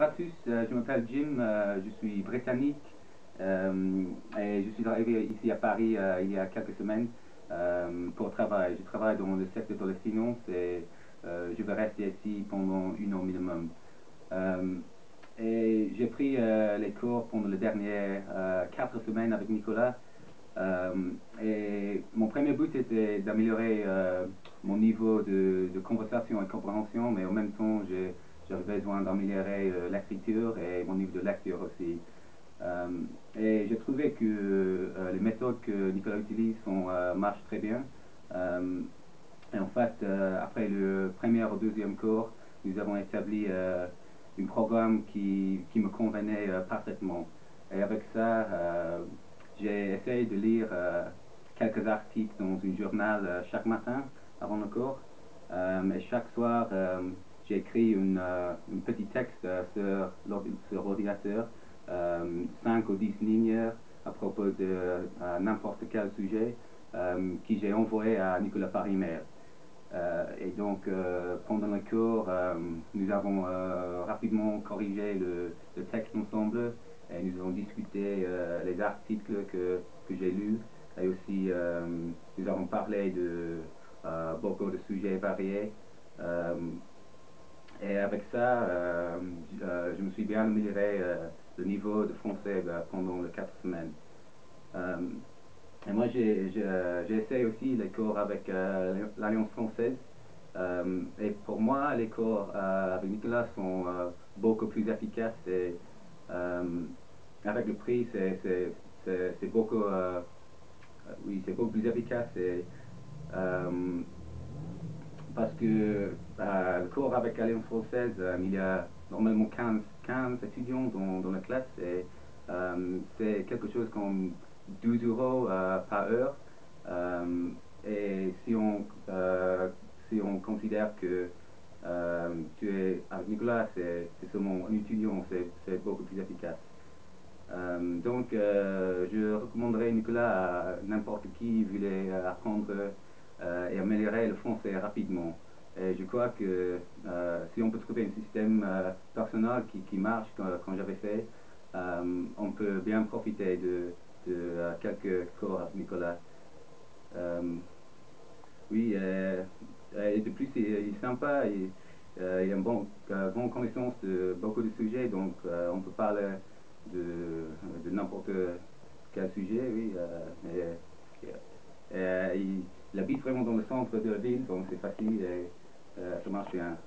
Bonjour à tous, je m'appelle Jim, je suis britannique et je suis arrivé ici à Paris il y a quelques semaines pour travailler. Je travaille dans le secteur de la finance et je vais rester ici pendant 1 an minimum. Et j'ai pris les cours pendant les dernières 4 semaines avec Nicolas. Et mon premier but était d'améliorer mon niveau de conversation et compréhension, mais en même temps, j'avais besoin d'améliorer l'écriture et mon niveau de lecture aussi. Euh, et j'ai trouvé que les méthodes que Nicolas utilise marchent très bien. Euh, et en fait, après le premier ou deuxième cours, nous avons établi un programme qui me convenait parfaitement. Et avec ça, j'ai essayé de lire quelques articles dans un journal chaque matin avant le cours. Et chaque soir, j'ai écrit un petit texte sur l'ordinateur, 5 ou 10 lignes à propos de n'importe quel sujet, que j'ai envoyé à Nicolas par email. Et donc, pendant le cours, nous avons rapidement corrigé le texte ensemble et nous avons discuté les articles que j'ai lus et aussi nous avons parlé de beaucoup de sujets variés. Euh, et avec ça, je me suis bien amélioré le niveau de français pendant les 4 semaines. Euh, et moi, j'essaie aussi les cours avec l'Alliance française. Et pour moi, les cours avec Nicolas sont beaucoup plus efficaces et euh, avec le prix, c'est beaucoup, oui, c'est beaucoup plus efficace euh, parce que le cours avec l'Alliance française, il y a normalement 15 étudiants dans la classe et c'est quelque chose comme 12 euros par heure. Euh, et si on considère que tu es avec Nicolas, c'est seulement un étudiant, c'est beaucoup plus efficace. Donc, je recommanderais Nicolas à n'importe qui voulait apprendre et améliorer le français rapidement. Et je crois que si on peut trouver un système personnel qui marche quand j'avais fait, on peut bien profiter de quelques cours avec Nicolas. Euh, oui, et de plus, il est sympa, il a une bonne connaissance de beaucoup de sujets, donc on peut parler de n'importe quel sujet, oui. Il habite vraiment dans le centre de la ville, donc c'est facile et ça marche bien.